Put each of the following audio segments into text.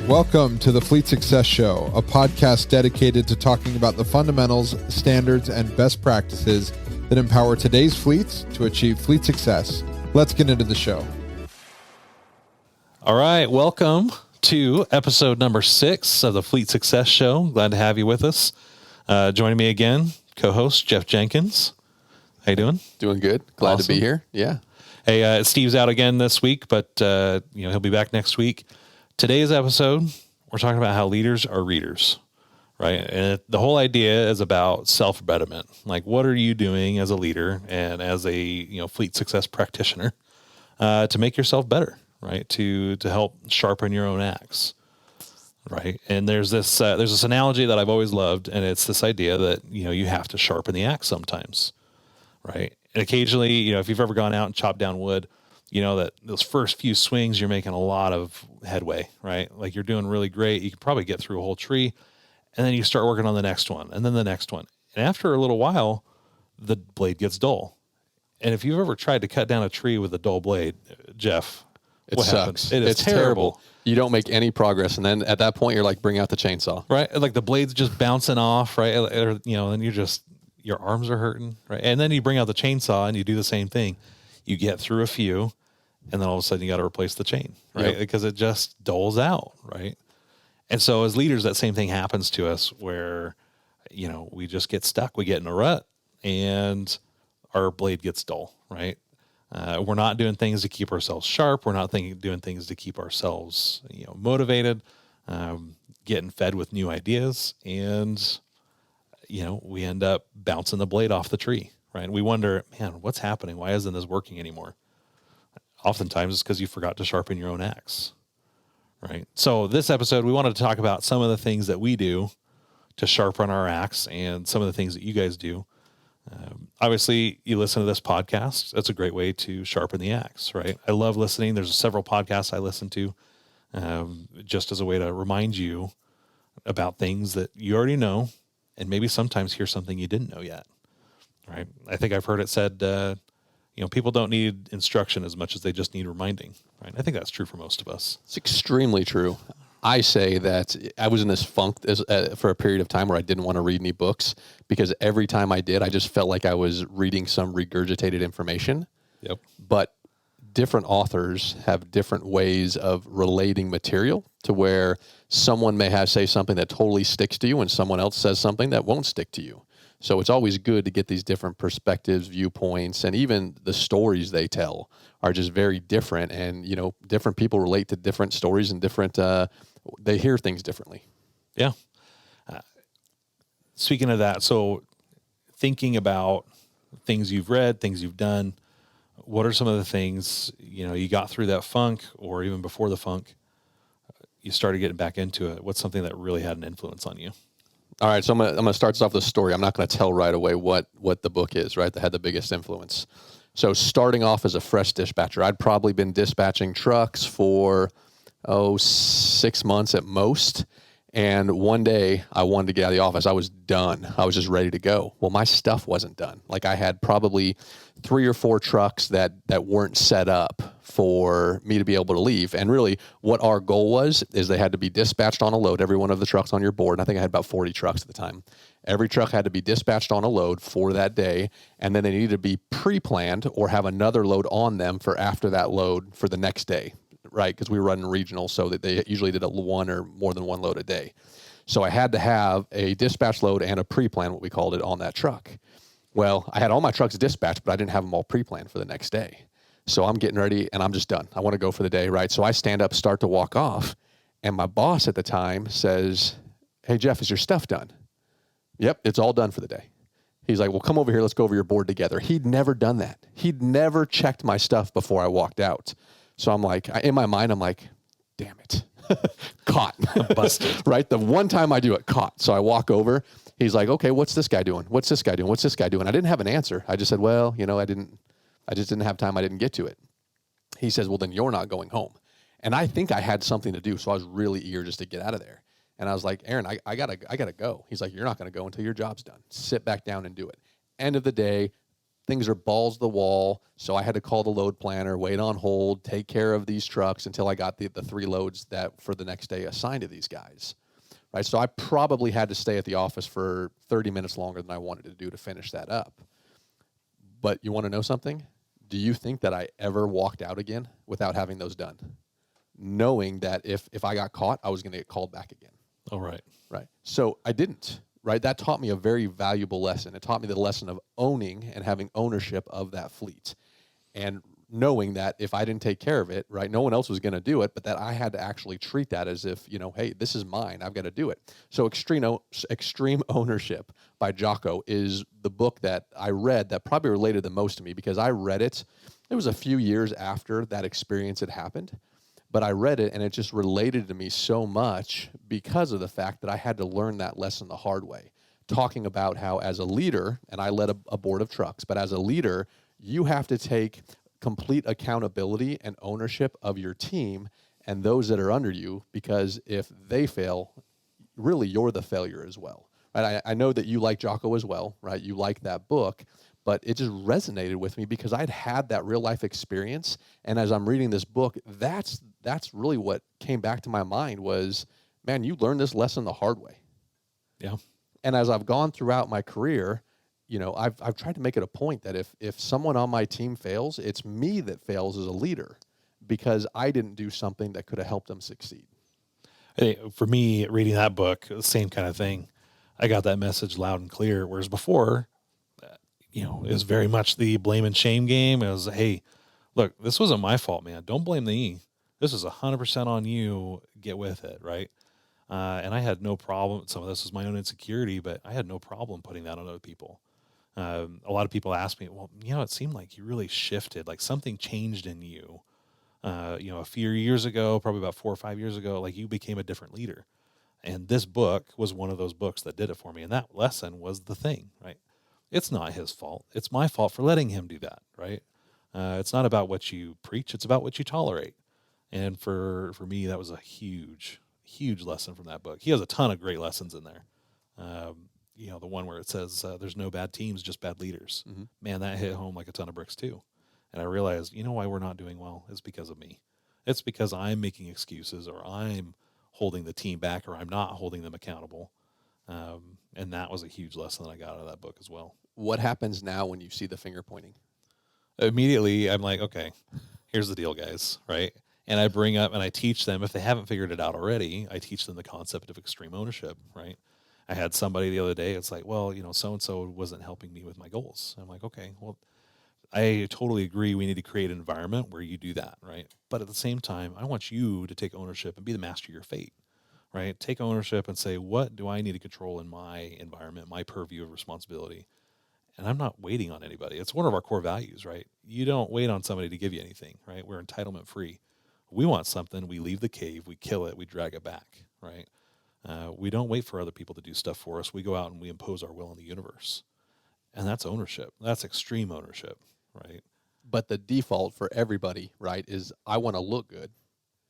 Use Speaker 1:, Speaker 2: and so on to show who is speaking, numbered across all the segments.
Speaker 1: Welcome to the Fleet Success Show, a podcast dedicated to talking about the fundamentals, standards, and best practices that empower today's fleets to achieve fleet success. Let's get into the show.
Speaker 2: All right, welcome to episode number 6 of the Fleet Success Show. Glad to have you with us. Joining me again, co-host Jeff Jenkins. How you doing?
Speaker 3: Doing good. Glad to be here. Yeah.
Speaker 2: Hey, Steve's out again this week, but he'll be back next week. Today's episode, we're talking about how leaders are readers, right? And the whole idea is about self-betterment. Like, what are you doing as a leader and as a fleet success practitioner to make yourself better, right? To help sharpen your own axe, right? And there's this analogy that I've always loved, and it's this idea that you have to sharpen the axe sometimes, right? And occasionally, if you've ever gone out and chopped down wood, that those first few swings, you're making a lot of headway, right? Like you're doing really great. You can probably get through a whole tree, and then you start working on the next one and then the next one. And after a little while, the blade gets dull. And if you've ever tried to cut down a tree with a dull blade, Jeff,
Speaker 3: it
Speaker 2: what
Speaker 3: sucks.
Speaker 2: happens? It's terrible.
Speaker 3: You don't make any progress. And then at that point, you're like, bring out the chainsaw.
Speaker 2: Right. Like the blade's just bouncing off, right? Or, and your arms are hurting, right? And then you bring out the chainsaw and you do the same thing. You get through a few, and then all of a sudden you got to replace the chain, right? Yep. Because it just dulls out, right? And so as leaders, that same thing happens to us where, we just get stuck. We get in a rut and our blade gets dull, right? We're not doing things to keep ourselves sharp. We're not doing things to keep ourselves, motivated, getting fed with new ideas. And, we end up bouncing the blade off the tree, right? And we wonder, man, what's happening? Why isn't this working anymore? Oftentimes it's because you forgot to sharpen your own axe, right? So this episode, we wanted to talk about some of the things that we do to sharpen our axe and some of the things that you guys do. Obviously, you listen to this podcast. That's a great way to sharpen the axe, right? I love listening. There's several podcasts I listen to just as a way to remind you about things that you already know and maybe sometimes hear something you didn't know yet, right? I think I've heard it said, people don't need instruction as much as they just need reminding, right? I think that's true for most of us.
Speaker 3: It's extremely true. I say that I was in this funk for a period of time where I didn't want to read any books because every time I did, I just felt like I was reading some regurgitated information.
Speaker 2: Yep.
Speaker 3: But different authors have different ways of relating material to where someone may say something that totally sticks to you and someone else says something that won't stick to you. So it's always good to get these different perspectives, viewpoints, and even the stories they tell are just very different. And, different people relate to different stories and different, they hear things differently.
Speaker 2: Yeah. Speaking of that, so thinking about things you've read, things you've done, what are some of the things, you got through that funk or even before the funk, you started getting back into it? What's something that really had an influence on you?
Speaker 3: All right, so I'm gonna start this off with a story. I'm not gonna tell right away what the book is, right? That had the biggest influence. So starting off as a fresh dispatcher, I'd probably been dispatching trucks for 6 months at most. And one day I wanted to get out of the office. I was done. I was just ready to go. Well, my stuff wasn't done. Like I had probably 3 or 4 trucks that weren't set up for me to be able to leave. And really what our goal was is they had to be dispatched on a load, every one of the trucks on your board. And I think I had about 40 trucks at the time. Every truck had to be dispatched on a load for that day. And then they needed to be pre-planned or have another load on them for after that load for the next day. Right, because we were running regional, so that they usually did one or more than one load a day. So I had to have a dispatch load and a pre-plan, what we called it, on that truck. Well, I had all my trucks dispatched, but I didn't have them all pre-planned for the next day. So I'm getting ready, and I'm just done. I want to go for the day, right? So I stand up, start to walk off, and my boss at the time says, "Hey, Jeff, is your stuff done?" "Yep, it's all done for the day." He's like, "Well, come over here. Let's go over your board together." He'd never done that. He'd never checked my stuff before I walked out. So I'm like, in my mind, I'm like, damn it, caught,
Speaker 2: busted,
Speaker 3: right? The one time I do it, caught. So I walk over. He's like, "Okay, what's this guy doing? What's this guy doing? What's this guy doing?" I didn't have an answer. I just said, "Well, I just didn't have time. I didn't get to it." He says, "Well, then you're not going home." And I think I had something to do. So I was really eager just to get out of there. And I was like, "Aaron, I gotta go." He's like, "You're not going to go until your job's done. Sit back down and do it." End of the day, things are balls to the wall. So I had to call the load planner, wait on hold, take care of these trucks until I got the 3 loads that for the next day assigned to these guys. Right. So I probably had to stay at the office for 30 minutes longer than I wanted to do to finish that up. But you want to know something? Do you think that I ever walked out again without having those done? Knowing that if I got caught, I was going to get called back again.
Speaker 2: Oh, right.
Speaker 3: Right. So I didn't. Right. That taught me a very valuable lesson. It taught me the lesson of owning and having ownership of that fleet. And knowing that if I didn't take care of it, right, no one else was going to do it, but that I had to actually treat that as if, hey, this is mine. I've got to do it. So Extreme Ownership by Jocko is the book that I read that probably related the most to me, because I read it. It was a few years after that experience had happened, but I read it and it just related to me so much because of the fact that I had to learn that lesson the hard way. Talking about how as a leader, and I led a board of trucks, but as a leader, you have to take complete accountability and ownership of your team and those that are under you, because if they fail, really you're the failure as well. Right? I know that you like Jocko as well, right? You like that book, but it just resonated with me because I'd had that real life experience. And as I'm reading this book, that's really what came back to my mind was, man, you learned this lesson the hard way.
Speaker 2: Yeah.
Speaker 3: And as I've gone throughout my career, I've tried to make it a point that if someone on my team fails, it's me that fails as a leader because I didn't do something that could have helped them succeed.
Speaker 2: Hey, for me, reading that book, same kind of thing. I got that message loud and clear. Whereas before, it was very much the blame and shame game. It was, hey, look, this wasn't my fault, man. Don't blame me. This is 100% on you. Get with it, right? And I had no problem. Some of this was my own insecurity, but I had no problem putting that on other people. A lot of people ask me, well, it seemed like you really shifted, like something changed in you. A few years ago, probably about 4 or 5 years ago, like you became a different leader. And this book was one of those books that did it for me. And that lesson was the thing, right? It's not his fault. It's my fault for letting him do that, right? It's not about what you preach. It's about what you tolerate. And for me, that was a huge, huge lesson from that book. He has a ton of great lessons in there. The one where it says there's no bad teams, just bad leaders. Mm-hmm. Man, that hit home like a ton of bricks too. And I realized, why we're not doing well is because of me. It's because I'm making excuses, or I'm holding the team back, or I'm not holding them accountable. And that was a huge lesson that I got out of that book as well.
Speaker 3: What happens now when you see the finger pointing?
Speaker 2: Immediately, I'm like, okay, here's the deal, guys, right? And I bring up and I teach them, if they haven't figured it out already, I teach them the concept of extreme ownership, right? I had somebody the other day, it's like, well, so-and-so wasn't helping me with my goals. I'm like, okay, well, I totally agree. We need to create an environment where you do that, right? But at the same time, I want you to take ownership and be the master of your fate, right? Take ownership and say, what do I need to control in my environment, my purview of responsibility? And I'm not waiting on anybody. It's one of our core values, right? You don't wait on somebody to give you anything, right? We're entitlement free. We want something, we leave the cave, we kill it, we drag it back, right? We don't wait for other people to do stuff for us. We go out and we impose our will on the universe. And that's ownership. That's extreme ownership, right?
Speaker 3: But the default for everybody, right, is I want to look good.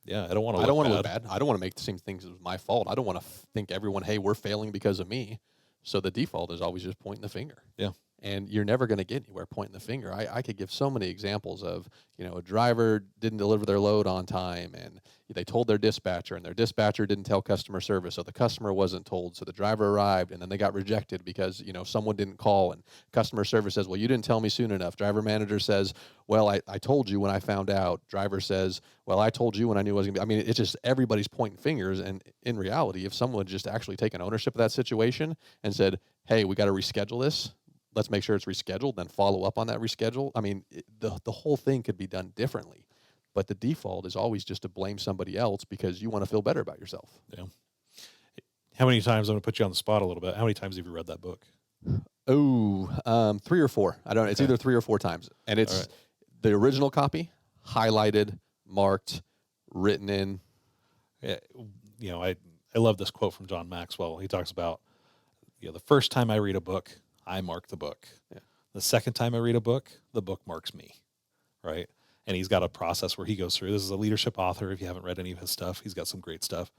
Speaker 2: Yeah, I don't want to
Speaker 3: look bad. I don't want to make the same things as my fault. I don't want to think everyone, hey, we're failing because of me. So the default is always just pointing the finger.
Speaker 2: Yeah.
Speaker 3: And you're never going to get anywhere pointing the finger. I could give so many examples of, a driver didn't deliver their load on time, and they told their dispatcher, and their dispatcher didn't tell customer service, so the customer wasn't told. So the driver arrived, and then they got rejected because, someone didn't call, and customer service says, well, you didn't tell me soon enough. Driver manager says, well, I told you when I found out. Driver says, well, I told you when I knew it was going to be. I mean, it's just everybody's pointing fingers, and in reality, if someone had just actually taken ownership of that situation and said, hey, we got to reschedule this, let's make sure it's rescheduled, then follow up on that reschedule. I mean, the whole thing could be done differently. But the default is always just to blame somebody else because you want to feel better about yourself.
Speaker 2: Yeah. How many times, I'm going to put you on the spot a little bit, how many times have you read that book?
Speaker 3: Oh, 3 or 4. I don't know. It's either 3 or 4 times. And it's the original copy, highlighted, marked, written in.
Speaker 2: Yeah, I love this quote from John Maxwell. He talks about, the first time I read a book, I mark the book. Yeah. The second time I read a book, the book marks me, right? And he's got a process where he goes through. This is a leadership author. If you haven't read any of his stuff, he's got some great stuff.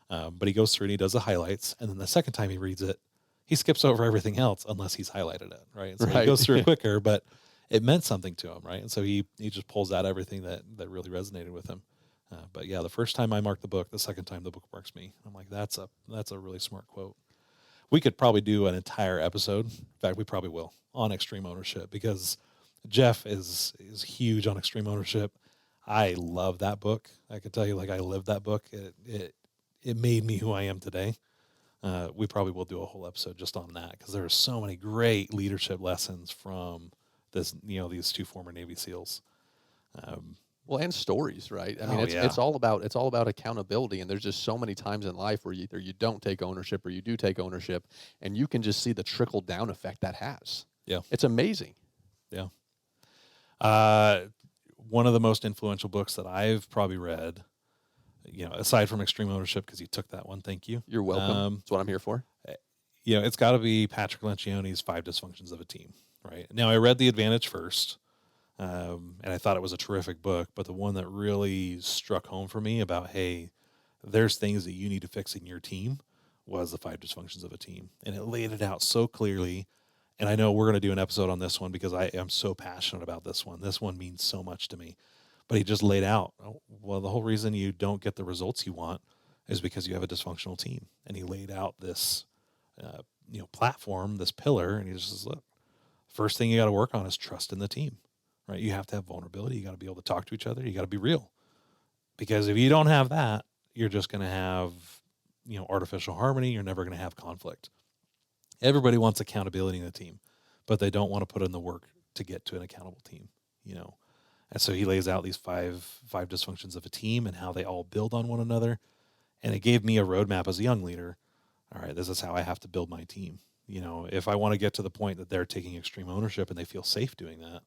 Speaker 2: But he goes through and he does the highlights. And then the second time he reads it, he skips over everything else unless he's highlighted it, right? So he goes through it quicker. But it meant something to him, right? And so he just pulls out everything that really resonated with him. But yeah, the first time I marked the book, the second time the book marks me. I'm like, that's a really smart quote. We could probably do an entire episode. In fact, we probably will on extreme ownership, because Jeff is huge on extreme ownership. I love that book. I can tell you, like, I lived that book. It made me who I am today. We probably will do a whole episode just on that, because there are so many great leadership lessons from this, these two former Navy SEALs.
Speaker 3: Well, and stories, right? I mean,
Speaker 2: yeah.
Speaker 3: it's all about accountability, and there's just so many times in life where either you don't take ownership or you do take ownership, and you can just see the trickle down effect that has.
Speaker 2: Yeah,
Speaker 3: it's amazing.
Speaker 2: Yeah. One of the most influential books that I've probably read, aside from Extreme Ownership, because you took that one, thank you.
Speaker 3: You're welcome. That's what I'm here for.
Speaker 2: It's got to be Patrick Lencioni's 5 Dysfunctions of a Team. Right now, I read The Advantage first. And I thought it was a terrific book, but the one that really struck home for me about, hey, there's things that you need to fix in your team, was the 5 Dysfunctions of a Team. And it laid it out so clearly. And I know we're going to do an episode on this one, because I am so passionate about this one. This one means so much to me. But he just laid out, well, the whole reason you don't get the results you want is because you have a dysfunctional team. And he laid out this, platform, this pillar, and he just says, look, first thing you got to work on is trust in the team. Right? You have to have vulnerability. You got to be able to talk to each other. You got to be real, because if you don't have that, you're just going to have, artificial harmony. You're never going to have conflict. Everybody wants accountability in the team, but they don't want to put in the work to get to an accountable team, And so he lays out these five dysfunctions of a team and how they all build on one another. And it gave me a roadmap as a young leader. All right, this is how I have to build my team. If I want to get to the point that they're taking extreme ownership and they feel safe doing that,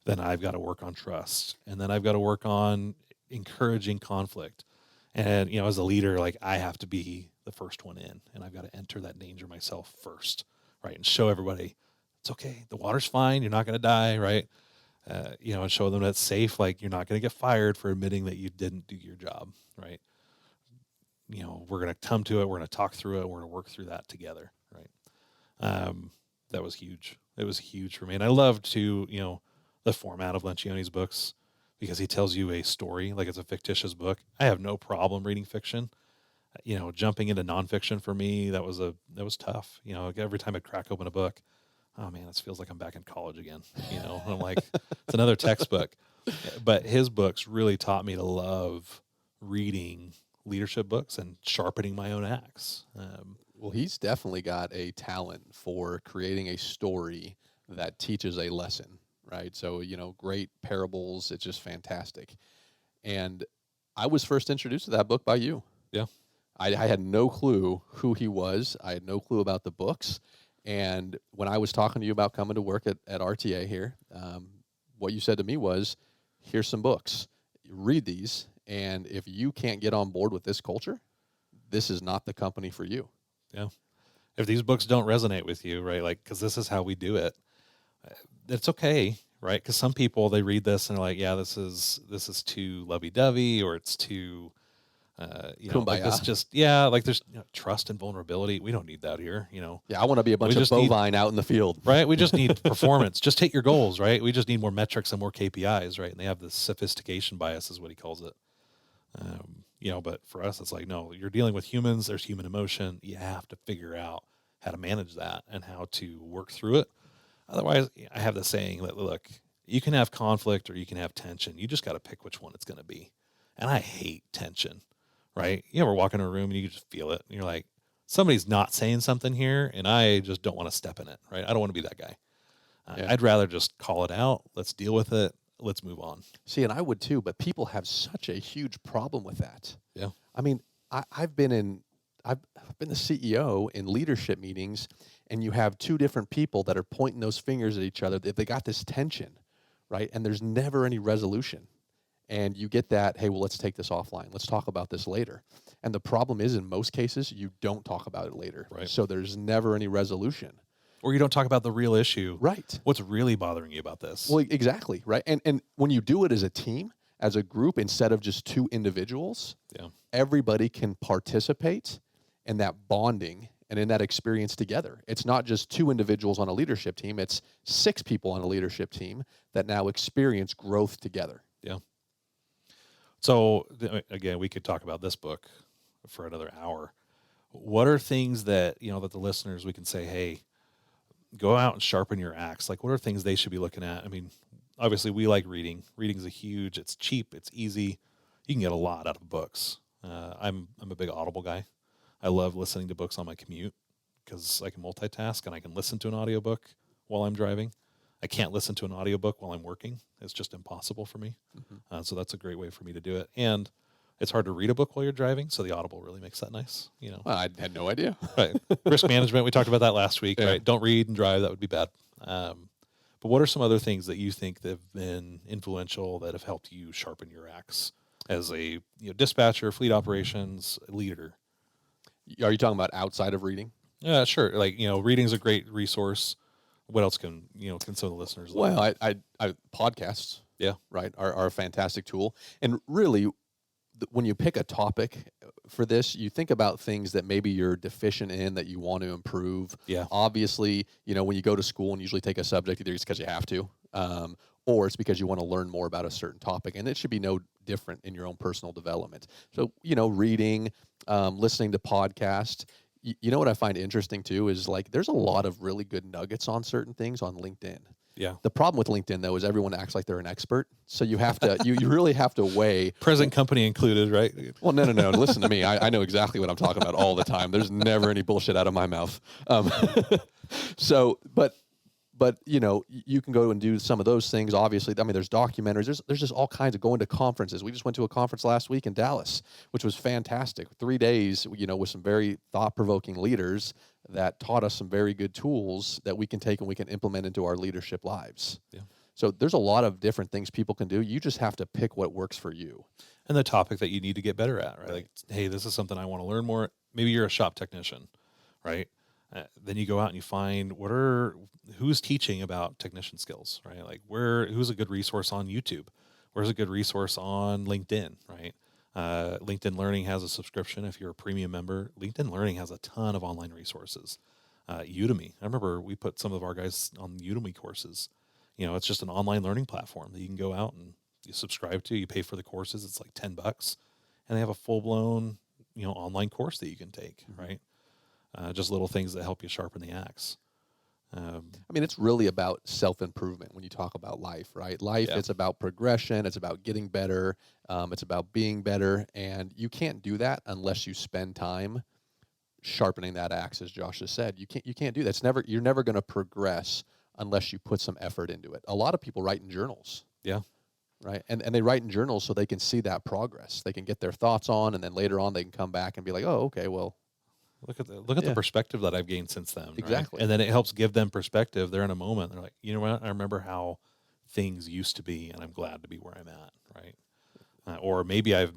Speaker 2: then I've got to work on trust. And then I've got to work on encouraging conflict. And, as a leader, like, I have to be the first one in, and I've got to enter that danger myself first, right? And show everybody it's okay. The water's fine. You're not going to die, right? And show them that's safe. Like, you're not going to get fired for admitting that you didn't do your job, right? We're going to come to it. We're going to talk through it. We're going to work through that together, right? That was huge. It was huge for me. And I loved to, the format of Lencioni's books, because he tells you a story like it's a fictitious book. I have no problem reading fiction. Jumping into nonfiction for me, that was tough. Every time I crack open a book, oh man, this feels like I'm back in college again. And I'm like, it's another textbook. But his books really taught me to love reading leadership books and sharpening my own axe.
Speaker 3: Well, he's definitely got a talent for creating a story that teaches a lesson. Right. So, great parables. It's just fantastic. And I was first introduced to that book by you.
Speaker 2: Yeah.
Speaker 3: I had no clue who he was. I had no clue about the books. And when I was talking to you about coming to work at RTA here, what you said to me was, here's some books. Read these. And if you can't get on board with this culture, this is not the company for you.
Speaker 2: Yeah. If these books don't resonate with you, right, like, because this is how we do it, it's okay, right? Because some people, they read this and they're like, yeah, this is too lovey-dovey, or it's too, like this just, like there's trust and vulnerability. We don't need that here,
Speaker 3: Yeah, I want to be a bunch of bovine out in the field.
Speaker 2: Right? We just need performance. Just hit your goals, right? We just need more metrics and more KPIs, right? And they have this sophistication bias is what he calls it. But for us, it's like, no, you're dealing with humans. There's human emotion. You have to figure out how to manage that and how to work through it. Otherwise, I have the saying that, look, you can have conflict or you can have tension. You just got to pick which one it's going to be. And I hate tension, right? You ever walk in a room and you just feel it. And you're like, somebody's not saying something here, and I just don't want to step in it, right? I don't want to be that guy. I'd rather just call it out. Let's deal with it. Let's move on.
Speaker 3: See, and I would too, but people have such a huge problem with that.
Speaker 2: Yeah.
Speaker 3: I mean, I've been the CEO in leadership meetings, and you have two different people that are pointing those fingers at each other. They got this tension, right? And there's never any resolution. And you get that, hey, well, let's take this offline. Let's talk about this later. And the problem is, in most cases, you don't talk about it later.
Speaker 2: Right.
Speaker 3: So there's never any resolution.
Speaker 2: Or you don't talk about the real issue.
Speaker 3: Right.
Speaker 2: What's really bothering you about this?
Speaker 3: Well, exactly, right? And when you do it as a team, as a group, instead of just two individuals, everybody can participate in that bonding and in that experience together. It's not just 2 individuals on a leadership team, it's 6 people on a leadership team that now experience growth together.
Speaker 2: Yeah. So again, we could talk about this book for another hour. What are things that, that the listeners, we can say, hey, go out and sharpen your axe? Like, what are things they should be looking at? I mean, obviously we like reading. Reading's it's cheap, it's easy. You can get a lot out of books. I'm a big Audible guy. I love listening to books on my commute because I can multitask and I can listen to an audiobook while I'm driving. I can't listen to an audiobook while I'm working. It's just impossible for me. Mm-hmm. So that's a great way for me to do it. And it's hard to read a book while you're driving, so the Audible really makes that nice.
Speaker 3: Well, I had no idea.
Speaker 2: Right. Risk management, we talked about that last week, right? Don't read and drive, that would be bad. But what are some other things that you think that have been influential that have helped you sharpen your axe as a dispatcher, fleet operations leader?
Speaker 3: Are you talking about outside of reading?
Speaker 2: Yeah, sure. Like, reading's a great resource. What else can some of the listeners learn?
Speaker 3: Well, I podcasts, right, are a fantastic tool. And really, when you pick a topic for this, you think about things that maybe you're deficient in that you want to improve.
Speaker 2: Yeah.
Speaker 3: Obviously, when you go to school and usually take a subject, either it's because you have to, or it's because you want to learn more about a certain topic. And it should be no different in your own personal development. So, reading, listening to podcasts. You know what I find interesting too is like there's a lot of really good nuggets on certain things on LinkedIn.
Speaker 2: Yeah.
Speaker 3: The problem with LinkedIn though is everyone acts like they're an expert. So you have to you really have to weigh
Speaker 2: present company included, right?
Speaker 3: Well, no. Listen to me. I know exactly what I'm talking about all the time. There's never any bullshit out of my mouth. But you can go and do some of those things. Obviously, I mean, there's documentaries. There's just all kinds of going to conferences. We just went to a conference last week in Dallas, which was fantastic. 3 days, with some very thought-provoking leaders that taught us some very good tools that we can take and we can implement into our leadership lives.
Speaker 2: Yeah.
Speaker 3: So there's a lot of different things people can do. You just have to pick what works for you.
Speaker 2: And the topic that you need to get better at, right? Like, hey, this is something I want to learn more. Maybe you're a shop technician, right? Then you go out and you find who's teaching about technician skills, right? Like who's a good resource on YouTube? Where's a good resource on LinkedIn, right? LinkedIn Learning has a subscription. If you're a premium member, LinkedIn Learning has a ton of online resources. Udemy. I remember we put some of our guys on Udemy courses. It's just an online learning platform that you can go out and you subscribe to. You pay for the courses. It's like $10, and they have a full blown, online course that you can take, right? Just little things that help you sharpen the axe.
Speaker 3: I mean, it's really about self-improvement when you talk about life, right? Life, it's about progression. It's about getting better. It's about being better. And you can't do that unless you spend time sharpening that axe, as Josh has said. You can't do that. You're never going to progress unless you put some effort into it. A lot of people write in journals.
Speaker 2: Yeah.
Speaker 3: Right. And they write in journals so they can see that progress. They can get their thoughts on, and then later on they can come back and be like, oh, okay, well,
Speaker 2: Look at the perspective that I've gained since then.
Speaker 3: Exactly.
Speaker 2: Right? And then it helps give them perspective. They're in a moment. They're like, you know what? I remember how things used to be, and I'm glad to be where I'm at. Right. Or maybe I've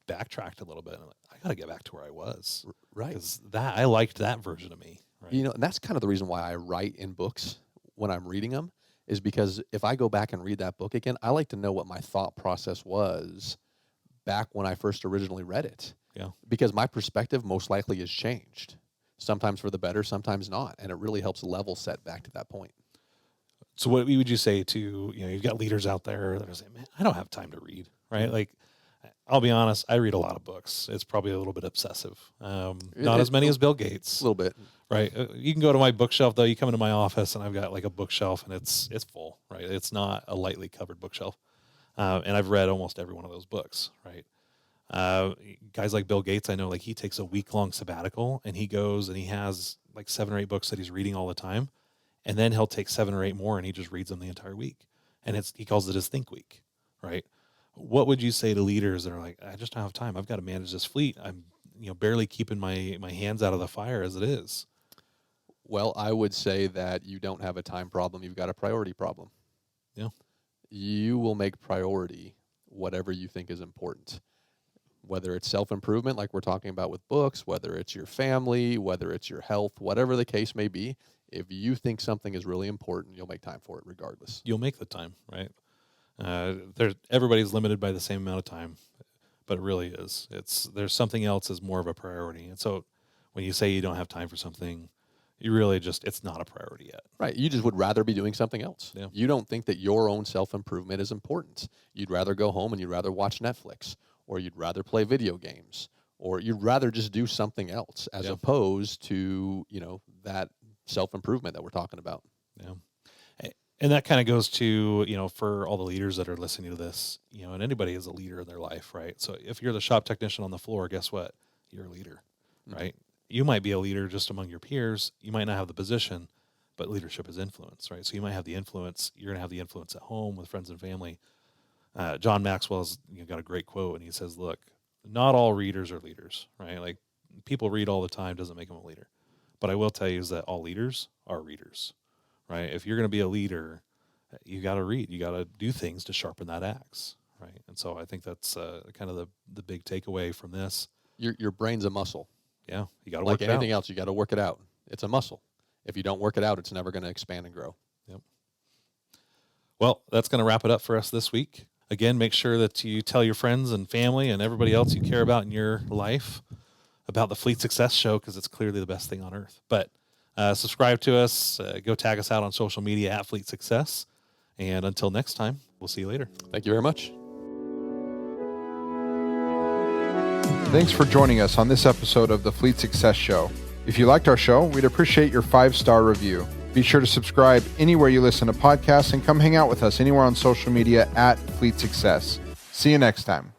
Speaker 2: backtracked a little bit. And I'm like, I got to get back to where I was.
Speaker 3: Right.
Speaker 2: Because I liked that version of me. Right.
Speaker 3: And that's kind of the reason why I write in books when I'm reading them, is because if I go back and read that book again, I like to know what my thought process was back when I first originally read it.
Speaker 2: Yeah.
Speaker 3: Because my perspective most likely has changed, sometimes for the better, sometimes not. And it really helps level set back to that point.
Speaker 2: So what would you say to, you've got leaders out there that are saying, man, I don't have time to read, right? Like, I'll be honest, I read a lot of books. It's probably a little bit obsessive. Not as many as Bill Gates.
Speaker 3: A little bit.
Speaker 2: Right. You can go to my bookshelf, though. You come into my office and I've got like a bookshelf and it's full, right? It's not a lightly covered bookshelf. And I've read almost every one of those books, right? Guys like Bill Gates, I know, like he takes a week-long sabbatical and he goes and he has like 7 or 8 books that he's reading all the time. And then he'll take 7 or 8 more and he just reads them the entire week. And he calls it his think week, right? What would you say to leaders that are like, I just don't have time. I've got to manage this fleet. I'm, barely keeping my hands out of the fire as it is.
Speaker 3: Well, I would say that you don't have a time problem. You've got a priority problem.
Speaker 2: Yeah.
Speaker 3: You will make priority whatever you think is important. Whether it's self-improvement, like we're talking about with books, whether it's your family, whether it's your health, whatever the case may be, if you think something is really important, you'll make time for it regardless.
Speaker 2: You'll make the time, right? Everybody's limited by the same amount of time, but it really is. There's something else is more of a priority. And so when you say you don't have time for something, you really it's not a priority yet.
Speaker 3: Right. You just would rather be doing something else.
Speaker 2: Yeah.
Speaker 3: You don't think that your own self-improvement is important. You'd rather go home and you'd rather watch Netflix, or you'd rather play video games, or you'd rather just do something else as opposed to, that self-improvement that we're talking about.
Speaker 2: Yeah. And that kind of goes to, for all the leaders that are listening to this, and anybody is a leader in their life, right? So if you're the shop technician on the floor, guess what? You're a leader, right? You might be a leader just among your peers. You might not have the position, but leadership is influence, right? So you might have the influence. You're going to have the influence at home with friends and family. John Maxwell's got a great quote, and he says, look, not all readers are leaders, right? Like, people read all the time doesn't make them a leader. But I will tell you is that all leaders are readers, right? If you're going to be a leader, you got to read. You got to do things to sharpen that axe, right? And so I think that's kind of the big takeaway from this.
Speaker 3: Your brain's a muscle.
Speaker 2: Yeah, you got to work it out.
Speaker 3: Like anything else, you got to work it out. It's a muscle. If you don't work it out, it's never going to expand and grow.
Speaker 2: Yep. Well, that's going to wrap it up for us this week. Again, make sure that you tell your friends and family and everybody else you care about in your life about the Fleet Success Show, because it's clearly the best thing on earth. But subscribe to us. Go tag us out on social media at Fleet Success. And until next time, we'll see you later.
Speaker 3: Thank you very much.
Speaker 1: Thanks for joining us on this episode of the Fleet Success Show. If you liked our show, we'd appreciate your 5-star review. Be sure to subscribe anywhere you listen to podcasts and come hang out with us anywhere on social media at Fleet Success. See you next time.